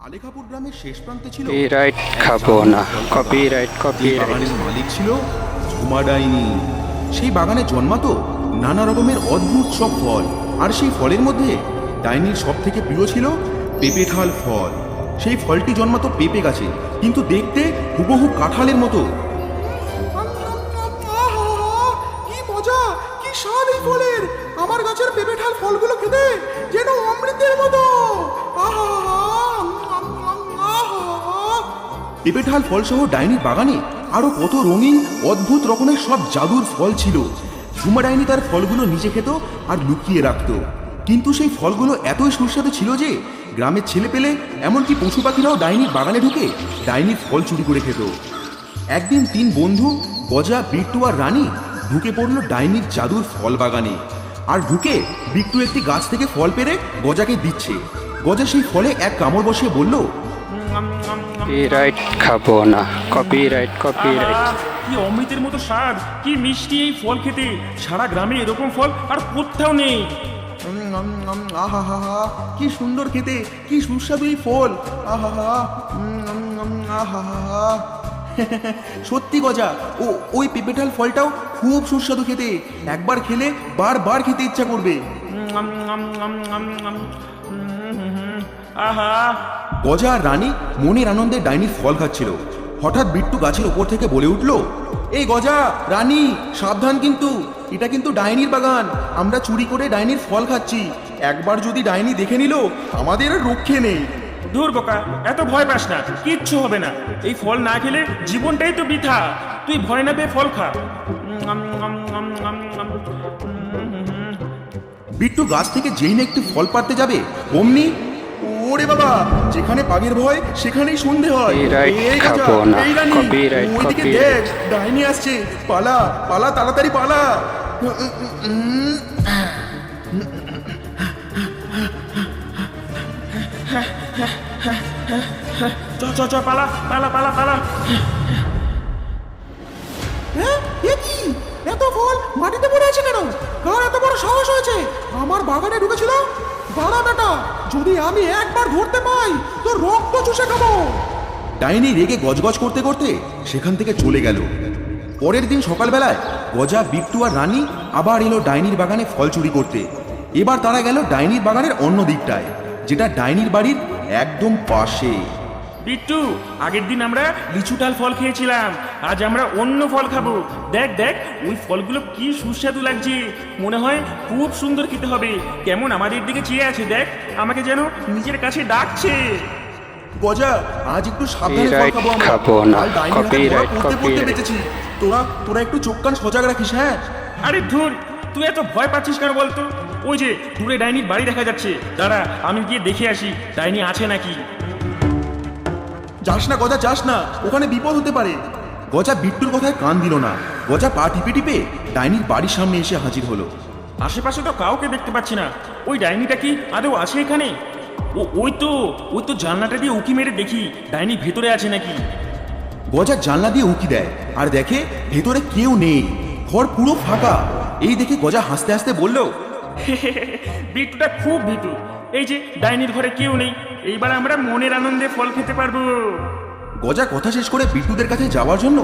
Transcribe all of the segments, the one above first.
আলেখাপুর গ্রামের শেষ প্রান্তে ছিল কপিরাইট খাবো না। কপিরাইট বাগানের মালিক ছিল ঝুমা ডাইনি। সেই বাগানে জন্মাতো নানা রকমের অদ্ভুত সব ফল, আর সেই ফলের মধ্যে ডাইনির সব থেকে প্রিয় ছিল পেঁপে ঠাল ফল। সেই ফলটি জন্মাতো পেঁপে গাছে, কিন্তু দেখতে হুবহু কাঁঠালের মতো। কি মজা, কি স্বাদ এই ফলের! আমার গাছের পেঁপে ঠাল ফলগুলো খেতে যেন অমৃতের মতো। পেঁপে ঠাল ফল সহ ডাইনির বাগানে আরো কত রঙিন অদ্ভুত রকমের সব জাদুর ফল ছিল। ঝুমা ডাইনি তার ফলগুলো নিজে খেত আর লুকিয়ে রাখতো, কিন্তু সেই ফলগুলো এতই সুস্বাদু ছিল যে গ্রামের ছেলে পেলে এমনকি পশু পাখিরাও ডাইনির বাগানে ঢুকে ডাইনির ফল চুরি করে খেত। একদিন তিন বন্ধু গজা, বিট্টু আর রানী ঢুকে পড়ল ডাইনির জাদুর ফল বাগানে। আর ঢুকে বিট্টু একটি গাছ থেকে ফল পেড়ে গজাকে দিচ্ছে। গজা সেই ফলে এক কামড় বসিয়ে বলল, কপিরাইট খাবো না। কপিরাইট কি অমৃতের মতো স্বাদ, কি মিষ্টি এই ফল খেতে! সারা গ্রামে এরকম ফল আর কোথাও নেই। আহা, কি সুন্দর খেতে, কি সুস্বাদু এই ফল! আহা, আহা। সত্যি গজা, ওই পেঁপেঠাল ফলটাও খুব সুস্বাদু খেতে। একবার খেলে বারবার খেতে ইচ্ছা করবে। আহা, গজা আর রানী মনের আনন্দে ডাইনির ফল খাচ্ছিল। হঠাৎ বিট্টু গাছের ওপর থেকে বলে উঠল, এই গজা, রানী, সাবধান, কিন্তু এটা কিন্তু ডাইনির বাগান। আমরা চুরি করে ডাইনির ফল খাচ্ছি। একবার যদি ডাইনি দেখে নিল, আমাদের আর রক্ষে নেই। ধুর বোকা, এত ভয় পাস না, কিচ্ছু হবে না। এই ফল না খেলে জীবনটাই তো বৃথা। তুই ভয় না পেয়ে ফল খা। বিট্টু গাছ থেকে যেই না একটু ফল পাড়তে যাবে, অমনি ওরে বাবা, যেখানে বাঘের ভয় সেখানেই সন্ধে হয়। Copyright এই গজা, খাবো না। এই রানী, Copyright, ওইদিকে copyright। দেখ, ডাইনি আসছে। পালা পালা, তাড়াতাড়ি পালা। চ পালা পালা পালা পালা। হ্যাঁ, এ কি? এত ফল মাটিতে পড়ে আছে কেন? কার এত বড় সাহস হয়েছে আমার বাগানে ঢুকেছিল? দাঁড়া বেটা, যদি আমি একবার ধরতে পাই তোর রক্ত চুষে খাবো। ডাইনি রেগে গজগজ করতে করতে সেখান থেকে চলে গেল। পরের দিন সকালবেলায় গজা, বিট্টু আর রানী আবার এলো ডাইনির বাগানে ফল চুরি করতে। এবার তারা গেল ডাইনির বাগানের অন্য দিকটায়, যেটা ডাইনির বাড়ির একদম পাশে। বিট্টু, আগের দিন আমরা লিচুটাল ফল খেয়েছিলাম, আজ আমরা অন্য ফল খাবো। দেখ দেখ, ওই ফলগুলো কি সুস্বাদু লাগছে। মনে হয় খুব সুন্দর খেতে হবে। কেমন আমাদের দিকে চেয়ে আছে, দেখ, আমাকে যেন নিজের কাছে ডাকছে। গজা, আজ একটু সাবধানে ফল Copyright খাবো আমরা। খাবো না। কাল ডাইনির হাতে Copyright, ধরা পড়তে পড়তে copyright। বেঁচেছি। তোরা একটু চোখ কান সজাগ রাখিস, হ্যাঁ? আরে ধুর, তুই এত ভয় পাচ্ছিস কেন বলতো? ওই যে দূরে ডাইনির বাড়ি দেখা যাচ্ছে, দাঁড়া আমি গিয়ে দেখে আসি ডাইনি আছে নাকি। যাস না গজা, যাস না, ওখানে বিপদ হতে পারে। গজা বিট্টুর কথায় কান দিল না। গজা পা টিপে টিপে ডাইনির বাড়ির সামনে এসে হাজির হলো। আশেপাশে তো কাউকে দেখতে পাচ্ছি না। ওই ডাইনিটা কি আদৌ আছে এখানে? ওই তো জানলাটা দিয়ে উকি মেরে দেখি ডাইনি ভেতরে আছে নাকি। গজা জানলা দিয়ে উকি দেয় আর দেখে ভেতরে কেউ নেই, ঘর পুরো ফাঁকা। এই দেখে গজা হাসতে হাসতে বলল, বিট্টুটা খুব ভীতু। এই যে ডাইনির ঘরে কেউ নেই, এইবার আমরা মনের আনন্দে ফল খেতে পারবো। গজা কথা শেষ করে বিট্টুদের কাছে যাওয়ার জন্য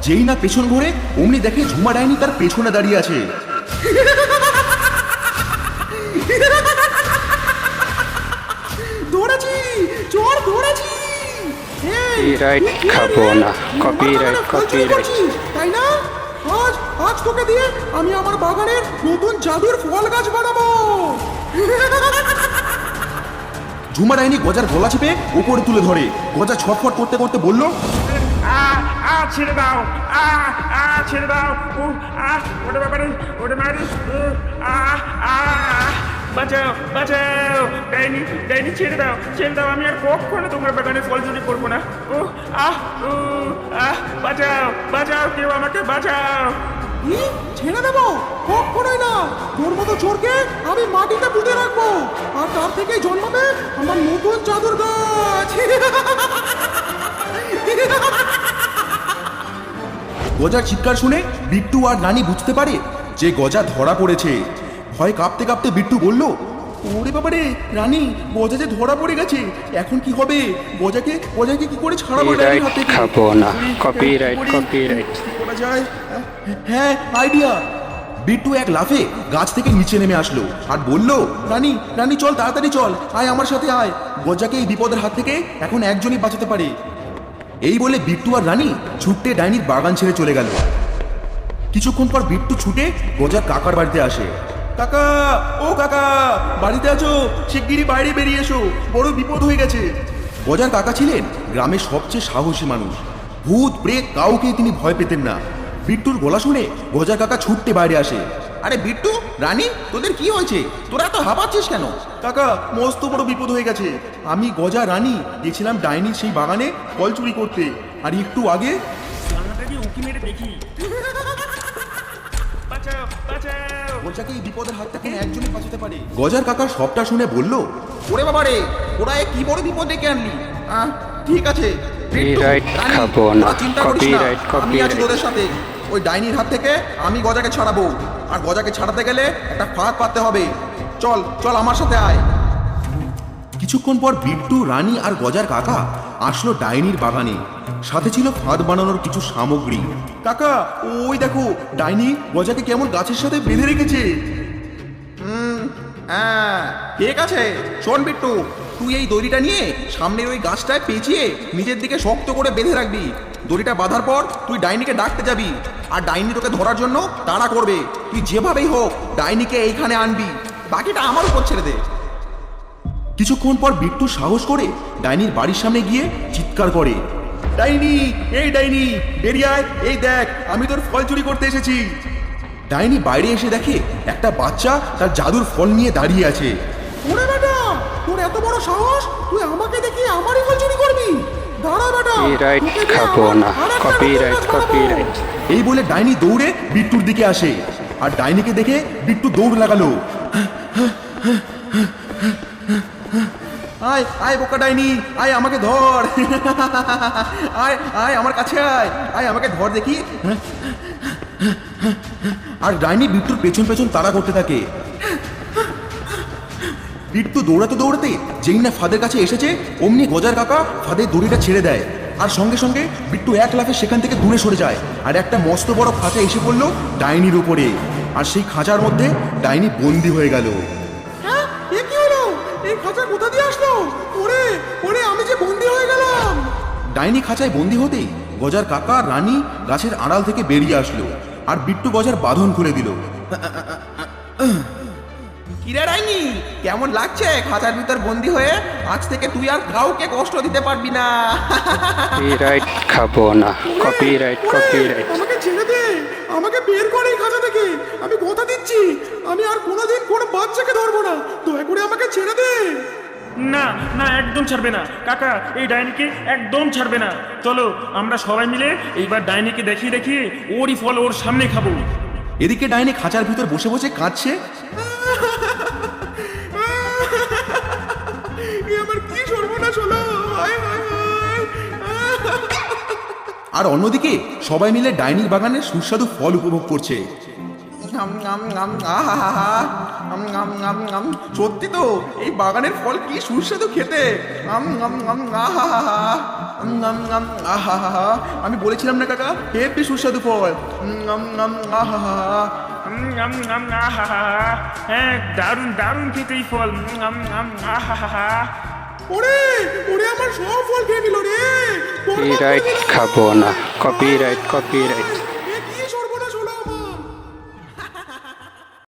যেই না পেছন ঘুরে, অমনি দেখে ঝুমা ডাইনি তার পেছনে দাঁড়িয়ে আছে। ধরেছি, চোর ধরেছি। এই, Copyright তুই কি খাবো রে? না। তুই আমার Copyright, বাগানে ফল চুরি copyright। করছিস, তাই না? আজ আজ তোকে দিয়ে আমি আমার বাগানের নতুন জাদুর ফল গাছ বানাবো। ঝুমা ডাইনি গজার গলা চেপে উপরে তুলে ধরে। গজা ছটফট করতে করতে বলল, ছেড়ে দাও, ছেড়ে দাও। ওটা ব্যাপারে, ওটা মারি। বাঁচাও বাঁচাও, ডাইনি ডাইনি, ছেড়ে দাও ছেড়ে দাও। আমি আর কখনো তোমার বাগানে ফল চুরি করবো না। বাঁচাও বাঁচাও, কেউ আমাকে বাঁচাও। কি? ছেড়ে দেবো? কখনোই না। তোর মতো চোরকে আমি মাটিতে পুঁতে রাখবো, আর তার থেকে জন্মাবে আমার নতুন জাদুর গাছ। গজার চিৎকার শুনে বিট্টু আর রানী বুঝতে পারে যে গজা ধরা পড়েছে। ভয় কাঁপতে কাঁপতে বিট্টু বলল, ওরে বাবা রে রানী গজা যে ধরা পড়ে গেছে এখন কি হবে গজাকে কি করে ছাড়াবো ডাইনির হাত কপিরাইট থেকে? খাবো না কপিরাইট কি কপিরাইট করা যায়? হ্যাঁ আইডিয়া। বিট্টু এক লাফে গাছ থেকে নিচে নেমে আসলো আর বলল, রানী রানী চল তাড়াতাড়ি চল, আয় আমার সাথে আয়, গজাকে এই বিপদের হাত থেকে এখন একজনই বাঁচাতে পারে। এই বলে বিট্টু আর রানী ছুটতে ডাইনির বাগান ছেড়ে চলে গেল। কিছুক্ষণ পর বিট্টু ছুটে গজার কাকার বাড়িতে আসে। কাকা, ও কাকা, বাড়িতে আছো? শিগগিরই বাইরে বেরিয়ে এসো, বড় বিপদ হয়ে গেছে। গজার কাকা ছিলেন গ্রামের সবচেয়ে সাহসী মানুষ। ভূত প্রেত কাউকেই তিনি ভয় পেতেন না। বিট্টুর গলা শুনে গজার কাকা ছুটতে বাইরে আসে। আরে বিট্টু, রানী, তোদের কি হয়েছে? তোরা এত হাঁপাচ্ছিস কেন? কাকা, মস্ত বড় বিপদ হয়ে গেছে। আমি গজা রানী গেছিলাম ডাইনির সেই বাগানে ফল চুরি করতে, আর একটু আগে জানলাটা দিয়ে উঁকি মেরে দেখি। বাঁচাও বাঁচাও। গজাকে এই বিপদের হাত থেকে একজনই বাঁচাতে পারে। গজার কাকা সবটা শুনে বলল, ওরে বাবা রে, ওরা এ কি বড় বিপদ ডেকে আনলি? ঠিক আছে বিট্টু, কপিরাইট রানী, খাবো না, তোরা চিন্তা করিস না, কপিরাইট, আমি আছি কপিরাইট। তোদের সাথে। ওই ডাইনির হাত থেকে আমি গজাকে ছাড়াবো, আর গজাকে ছাড়াতে গেলে একটা ফাঁদ পাততে হবে। চল চল আমার সাথে আয়। কিছুক্ষণ পর বিট্টু, রানী আর গজার কাকা আসলো ডাইনির বাগানে। সাথে ছিল ফাঁদ বানানোর কিছু সামগ্রী। কাকা, ওই দেখো ডাইনি গজাকে কেমন গাছের সাথে বেঁধে রেখেছে। হ্যাঁ ঠিক আছে, শোন বিট্টু, তুই এই দড়িটা নিয়ে সামনের ওই গাছটায় পেঁচিয়ে নিজের দিকে শক্ত করে বেঁধে রাখবি। দড়িটা বাঁধার পর তুই ডাইনিকে ডাকতে যাবি, আর ডাইনি তোকে ধরার জন্য তাড়া করবে। তুই যেভাবেই হোক ডাইনিকে এইখানে আনবি, বাকিটা আমার উপর ছেড়ে দে। কিছুক্ষণ পর বিট্টু সাহস করে ডাইনির বাড়ির সামনে গিয়ে চিৎকার করে, ডাইনি, এই ডাইনি, বেরিয়ে আয়, এই দেখ আমি তোর ফল চুরি করতে এসেছি। ডাইনি বাইরে এসে দেখে একটা বাচ্চা তার জাদুর ফল নিয়ে দাঁড়িয়ে আছে। ওরে বেটা, তোর এত বড় সাহস, তুই আমাকে দেখি আমারই ফল চুরি করবি? দাঁড়া বেটা, কপিরাইট তোকে দিয়ে খাবো আমার না আরেকটা কপিরাইট নতুন কাজ বানাবো। কপিরাইট এই বলে ডাইনি দৌড়ে বিট্টুর দিকে আসে, আর ডাইনিকে দেখে বিট্টু দৌড় লাগালো। আয় আয় বোকা ডাইনি, আয় আমাকে ধর। আয় আয় আমার কাছে আয়, আয় আমাকে ধর দেখি। আর ডাইনি বিট্টুর পেছন পেছন তাড়া করতে থাকে। বিট্টু দৌড়াতে দৌড়াতে যেই না ফাঁদের কাছে এসেছে, অমনি গজার কাকা ফাঁদের দড়িটা ছেড়ে দেয়, আর সঙ্গে সঙ্গে বিট্টু এক লাফে সেখান থেকে দূরে সরে যায়, আর একটা মস্ত বড় খাঁচা এসে পড়লো ডাইনির উপরে। আর সেই খাঁচার মধ্যে ডাইনি বন্দি হয়ে গেল। হ্যাঁ, এ কি হলো? এই খাঁচা কোথা দিয়ে আসলো? ওরে ওরে, আমি যে বন্দি হয়ে গেলাম। ডাইনি খাঁচায় বন্দি হতেই গজার কাকা আর রানী গাছের আড়াল থেকে বেরিয়ে আসলো, আর বিট্টু গজার বাঁধন খুলে দিল। কিরে ডাইনি, কেমন লাগছে খাঁচার ভিতর বন্দি হয়ে? আজ থেকে তুই আর কাউকে কষ্ট দিতে পারবি না। কপিরাইট খাবো না কপিরাইট ওরে, কপিরাইট আমাকে ছেড়ে দে, আমাকে বের করে এই খাঁচা থেকে। আমি কথা দিচ্ছি, আমি আর কোনোদিন কোনো বাচ্চাকে ধরবো না। দয়া করে আমাকে ছেড়ে দে। না না, একদম ছাড়বে না কাকা, এই ডাইনিকে একদম ছাড়বে না। চলো আমরা সবাই মিলে এইবার ডাইনিকে দেখিয়ে দেখিয়ে ওরই ফল ওর সামনে খাবো। এদিকে ডাইনি খাঁচার ভিতর বসে বসে কাঁদছে। এ আমার কি সর্বনাশ হলো! হায় হায় হায়! আর অন্যদিকে সবাই মিলে ডাইনির বাগানের সুস্বাদু ফল উপভোগ করছে। সত্যি তো, এই বাগানের ফল কি সুস্বাদু খেতে। আমি বলেছিলাম না কাকা, হেব্বি সুস্বাদু ফল। হ্যাঁ, দারুণ দারুণ খেতে এই ফল। ওরে ওরে, আমার সব ফল খেয়ে নিল রে! বরবাদ করে কপিরাইট দিল। খাবো না কপিরাইট কপিরাইট